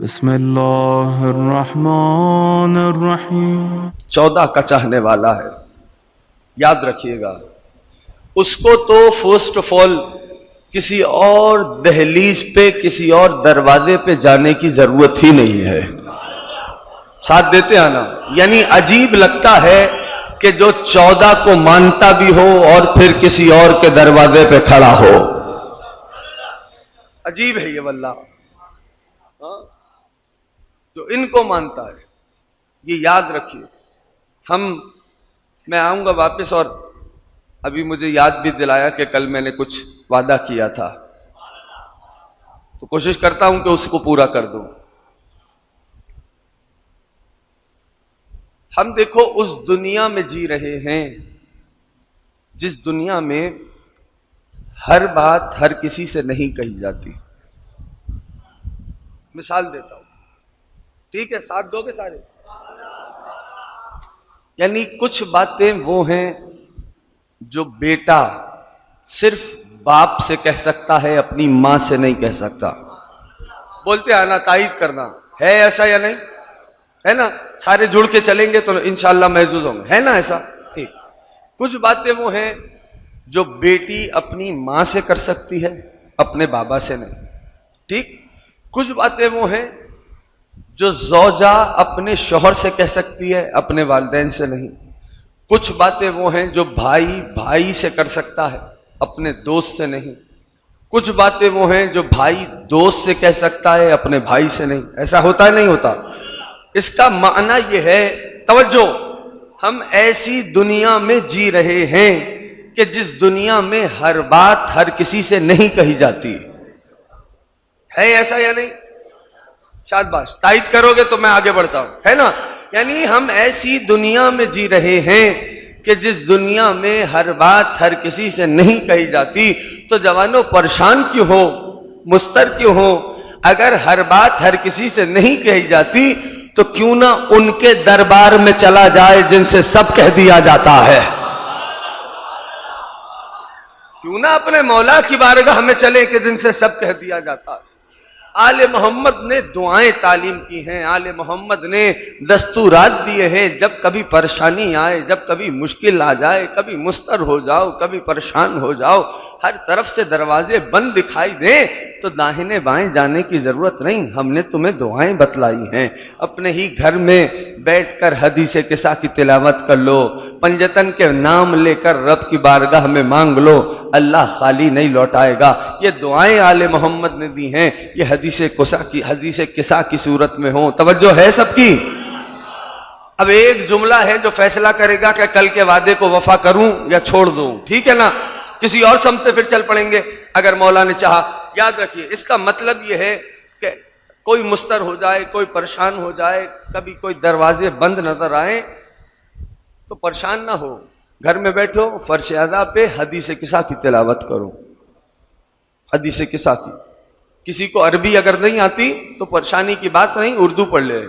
बिस्मिल्लाहिर्रहमानिर्रहीम। 14 का चाहने वाला है, याद रखिएगा। उसको तो फर्स्ट ऑफ ऑल किसी और दहलीज पे, किसी और दरवाजे पे जाने की जरूरत ही नहीं है। साथ देते हैं ना? यानी अजीब लगता है कि जो 14 को मानता भी हो और फिर किसी और के दरवाजे पे खड़ा हो। अजीब है ये वल्लाह। जो इनको मानता है, ये याद रखिए। मैं आऊंगा वापस, और अभी मुझे याद भी दिलाया कि कल मैंने कुछ वादा किया था, तो कोशिश करता हूं कि उसको पूरा कर दूं। हम देखो उस दुनिया में जी रहे हैं जिस दुनिया में हर बात हर किसी से नहीं कही जाती। मिसाल देता हूं, ठीक है? साथ दोगे सारे? यानी कुछ बातें वो हैं जो बेटा सिर्फ बाप से कह सकता है, अपनी मां से नहीं कह सकता। बोलते आना, तायीद करना, है ऐसा या नहीं? है ना? सारे जुड़ के चलेंगे तो इंशाअल्लाह महजूज होंगे, है ना ऐसा? ठीक। कुछ बातें वो हैं जो बेटी अपनी मां से कर सकती है, अपने बाबा से नहीं। ठीक। कुछ बातें वो हैं जो ज़ौजा अपने शौहर से कह सकती है, अपने वालिदैन से नहीं। कुछ बातें वो हैं जो भाई भाई से कर सकता है, अपने दोस्त से नहीं। कुछ बातें वो हैं जो भाई दोस्त से कह सकता है, अपने भाई से नहीं। ऐसा होता है नहीं होता? इसका माना यह है, तवज्जो, हम ऐसी दुनिया में जी रहे हैं कि जिस दुनिया में हर बात हर किसी से नहीं कही जाती। है ऐसा या नहीं? शाबाश, तायीद करोगे तो मैं आगे बढ़ता हूं, है ना? यानी हम ऐसी दुनिया में जी रहे हैं कि जिस दुनिया में हर बात हर किसी से नहीं कही जाती। तो जवानों, परेशान क्यों हो, मुस्तर क्यों हो? अगर हर बात हर किसी से नहीं कही जाती तो क्यों ना उनके दरबार में चला जाए जिनसे सब कह दिया जाता है। क्यों ना अपने मौला की बारगाह में चले कि जिनसे सब कह दिया जाता है। आले मोहम्मद ने दुआएं तालीम की हैं, आले मोहम्मद ने दस्तूरात दिए हैं। जब कभी परेशानी आए, जब कभी मुश्किल आ जाए, कभी मुस्तर हो जाओ, कभी परेशान हो जाओ, हर तरफ से दरवाजे बंद दिखाई दें तो दाहिने बाएं जाने की जरूरत नहीं। हमने तुम्हें दुआएं बतलाई हैं। अपने ही घर में बैठकर हदीसे किसा की तिलावत कर लो, पंजतन के नाम लेकर रब की बारगाह में मांग लो, अल्लाह खाली नहीं लौटाएगा। ये दुआएं आले मोहम्मद ने दी हैं, ये हदीसे किसा की सूरत में हो। तवज्जो है सबकी? अब एक जुमला है जो फैसला करेगा कि कल के वादे को वफा करूं या छोड़ दूं, ठीक है ना? किसी और समत पे फिर चल पड़ेंगे अगर मौला ने चाहा। याद रखिए, इसका मतलब यह है कि कोई मुस्तर हो जाए, कोई परेशान हो जाए, कभी कोई दरवाजे बंद नजर आए तो परेशान ना हो। घर में बैठो, फर्श अदा पे हदीसे किसा की तिलावत करो, हदीसे किसा की। किसी को अरबी अगर नहीं आती तो परेशानी की बात नहीं, उर्दू पढ़ ले,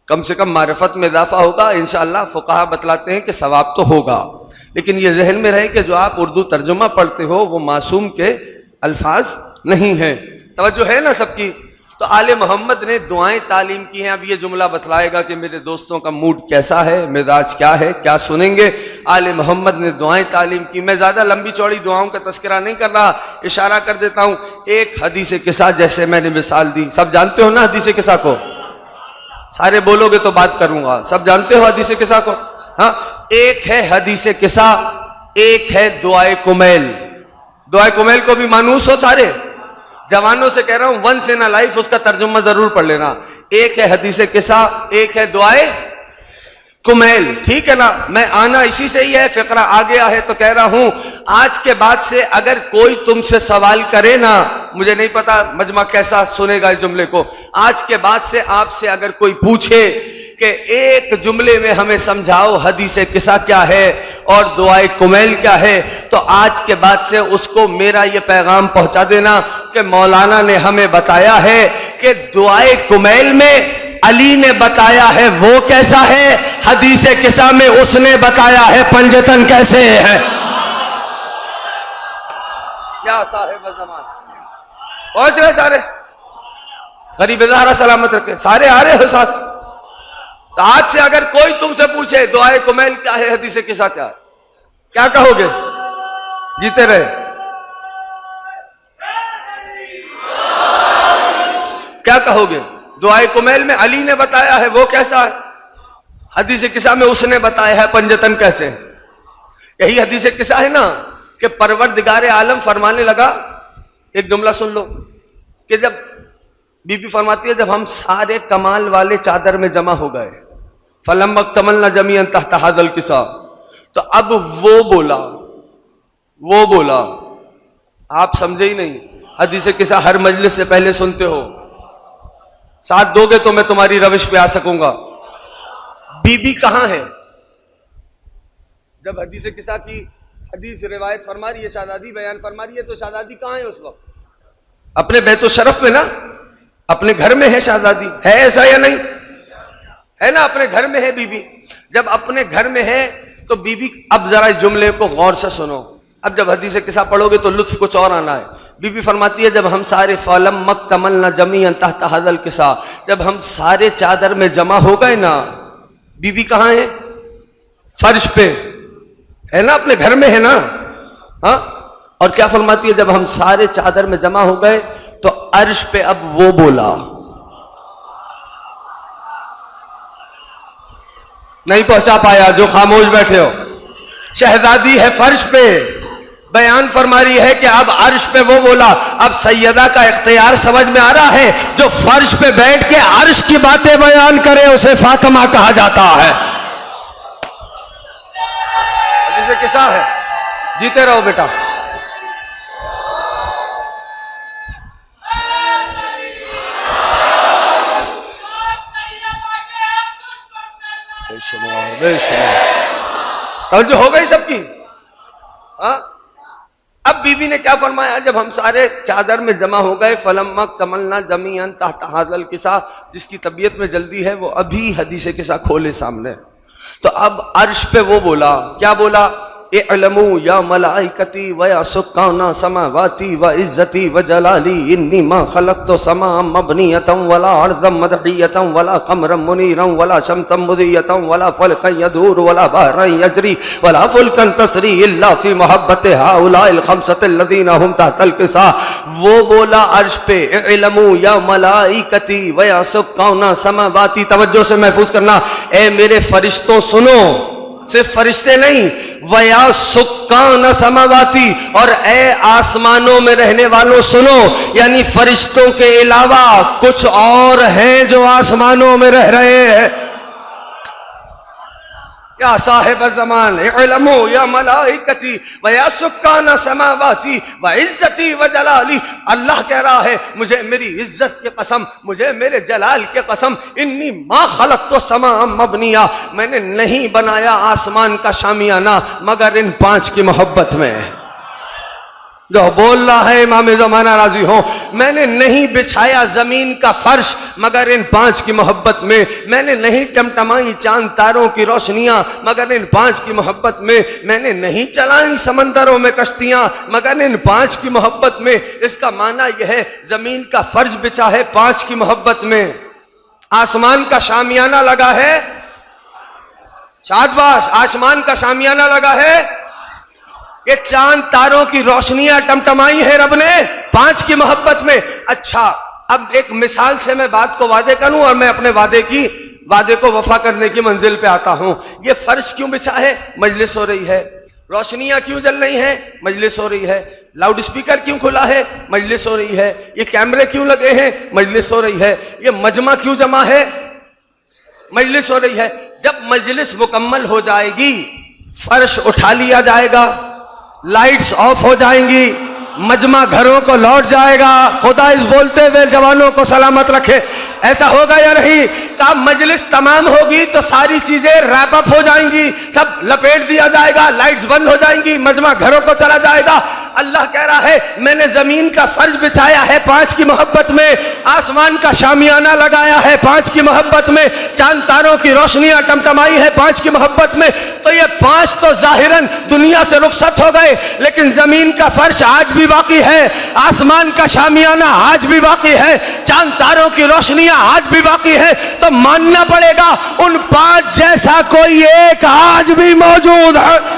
कम से कम मारिफत में इजाफा होगा। इंशाअल्लाह फुकाहा बतलाते हैं कि सवाब तो होगा, लेकिन ये जहन में रहे कि जो आप उर्दू तर्जुमा पढ़ते हो वो मासूम के अल्फाज नहीं है। तवज्जो है ना सबकी? तो आले मोहम्मद ने दुआएं तालीम की हैं। अब ये जुमला बतलाएगा कि मेरे दोस्तों का मूड कैसा है, मिजाज क्या है, क्या सुनेंगे। आले मोहम्मद ने दुआएं तालीम की। मैं ज्यादा लंबी चौड़ी दुआओं का तस्करा नहीं कर रहा, इशारा कर देता हूं। एक हदीसे किसा, जैसे मैंने मिसाल दी, सब जानते हो ना हदीसे किसा को? सारे बोलोगे तो बात करूंगा। सब जानते हो हदीसे किसा को? हाँ, एक है हदीसे किसा, एक है दुआए कुमैल। दुआए कुमैल को भी मानूस हो सारे? जवानों से कह रहा हूं, वंस इन अ लाइफ उसका तर्जुमा जरूर पढ़ लेना। एक है हदीसे किसा, एक है दुआए कुमैल, ठीक है ना? मैं आना इसी से ही है, फिक्रा आ गया है तो कह रहा हूं, आज के बाद से अगर कोई तुमसे सवाल करे ना, मुझे नहीं पता मजमा कैसा सुनेगा इस जुमले को, आज के बाद से आपसे अगर कोई पूछे कि एक जुमले में हमें समझाओ हदीसे किसा क्या है और दुआए कुमैल क्या है, तो आज के बाद से उसको मेरा ये पैगाम पहुंचा देना कि मौलाना ने हमें बताया है कि दुआए कुमैल में अली ने बताया है वो कैसा है, हदीसे किसा में उसने बताया है पंजतन कैसे है। क्या साहिब ज़मान, पहुंच गए सारे? गरीब ज़हरा सलामत रखे, सारे आ रहे हो साथ। तो आज से अगर कोई तुमसे पूछे दुआए कुमैल क्या है, हदीस किसा क्या है, क्या कहोगे? जीते रहे। क्या कहोगे? दुआए कुमैल में अली ने बताया है, वो कैसा है? हदीस किसा में उसने बताया है पंजतन कैसे है। यही हदीस किसा है ना कि परवरदिगार आलम फरमाने लगा, एक जुमला सुन लो, कि जब बीबी फरमाती है जब हम सारे कमाल वाले चादर में जमा हो गए, फलम तमलना जमीअन तहत हादल किसा, तो अब वो बोला, आप समझे ही नहीं। हदीस किसा हर मजलिस से पहले सुनते हो, साथ दोगे तो मैं तुम्हारी रविश पे आ सकूंगा। बीबी कहां है? जब हदीस किसा की हदीस रिवायत फरमा रही है, शादादी बयान फरमा रही है, तो शादादी कहां है उस वक्त? अपने बैतो शरफ में ना, अपने घर में है शादादी, है ऐसा या नहीं है ना? अपने घर में है बीबी। जब अपने घर में है तो बीबी, अब जरा इस जुमले को गौर से सुनो, अब जब हदीस किसा पढ़ोगे तो लुत्फ कुछ और आना है। बीबी फरमाती है जब हम सारे फलम मक्तमलना जमीअन तहत हादल किसा, जब हम सारे चादर में जमा हो गए ना, बीबी कहां है? फर्श पे है ना, अपने घर में है ना। हाँ, और क्या फरमाती है? जब हम सारे चादर में जमा हो गए तो अर्श पे अब वो बोला। नहीं पहुंचा पाया जो खामोश बैठे हो। शहजादी है फर्श पे, बयान फरमा रही है कि अब अर्श पे वो बोला। अब सैयदा का इख्तियार समझ में आ रहा है, जो फर्श पे बैठ के अर्श की बातें बयान करे उसे फातिमा कहा जाता है। जिसे किसा है, जीते रहो बेटा। समझ हो गई सबकी। हाँ, अब बीबी ने क्या फरमाया? जब हम सारे चादर में जमा हो गए, फलम तमलना जमीअन तहत हादल किसा, जिसकी तबीयत में जल्दी है वो अभी हदीस किसा खोले सामने। तो अब अर्श पे वो बोला, क्या बोला? इअलमू या मलाइकती व या सुक्काना समावाती व इज्जती व जलाली इन्नी मा खलक़्तु समाअम मबनियतम वला अर्ज़म मदहियतम वला क़मरम मुनीरम वला शम्सन मुदियतम वला फ़ल्कन यदूर वला बहरन यजरी वला फ़ुल्कन तसरी इल्ला फ़ी मुहब्बति हाउलाइल ख़म्सतिल लज़ीना हुम तहतल किसा। वो बोला अर्श पे, इअलमू या मलाइकती व या सुक्काना समावाती। तवज्जो से महफूज करना, ए मेरे फरिश्तों सुनो, सिर्फ फरिश्ते नहीं, वया सुक्कान समावाती, और ए आसमानों में रहने वालों सुनो, यानी फरिश्तों के अलावा कुछ और हैं जो आसमानों में रह रहे हैं। या साहिब ज़मान इल्मो या मलाइकती व या सुक्कान समावाती व इज्जती व जलाली। अल्लाह कह रहा है मुझे मेरी इज्जत की कसम, मुझे मेरे जलाल के कसम, इन्नी मा खलक़्तु समाअम मबनिया, मैंने नहीं बनाया आसमान का शामियाना मगर इन पांच की मोहब्बत में। जो बोल रहा है इमाम ज़माना राजी हो, मैंने नहीं बिछाया जमीन का फर्श मगर इन पांच की मोहब्बत में, मैंने नहीं टमटमाई चांद तारों की रोशनियां मगर इन पांच की मोहब्बत में, मैंने नहीं चलाई समंदरों में कश्तियां मगर इन पांच की मोहब्बत में। इसका माना यह है जमीन का फर्श बिछा है पांच की मोहब्बत में, आसमान का शामियाना लगा है, शाबाश, आसमान का शामियाना लगा है, ये चांद तारों की रोशनियां टमटमाई है रब ने पांच की मोहब्बत में। अच्छा, अब एक मिसाल से मैं बात को वादे करूं और मैं अपने वादे को वफा करने की मंजिल पे आता हूं। ये फर्श क्यों बिछा है? मजलिस हो रही है। रोशनियां क्यों जल रही हैं? मजलिस हो रही है। लाउड स्पीकर क्यों खुला है? मजलिस हो रही है। ये कैमरे क्यों लगे हैं? मजलिस हो रही है। ये मजमा क्यों जमा है? मजलिस हो रही है। जब मजलिस मुकम्मल हो जाएगी, फर्श उठा लिया जाएगा, लाइट्स ऑफ हो जाएंगी, मजमा घरों को लौट जाएगा। खुदा इस बोलते हुए जवानों को सलामत रखे। ऐसा होगा या नहीं? का मजलिस तमाम होगी तो सारी चीजें रैप अप हो जाएंगी, सब लपेट दिया जाएगा, लाइट्स बंद हो जाएंगी, मजमा घरों को चला जाएगा। अल्लाह कह रहा है मैंने जमीन का फर्ज बिछाया है 5 की मोहब्बत में, आसमान का शामियाना लगाया है 5 की मोहब्बत में, चांद तारों की रोशनियां टमटमाई है 5 की मोहब्बत में। तो ये 5 तो जाहिरन दुनिया से रुखसत हो गए, लेकिन जमीन का फर्श आज भी बाकी है, आसमान का शामियाना आज भी बाकी है, चांद तारों की रोशनियां आज भी बाकी है। तो मानना पड़ेगा उन 5 जैसा कोई एक आज भी मौजूद है।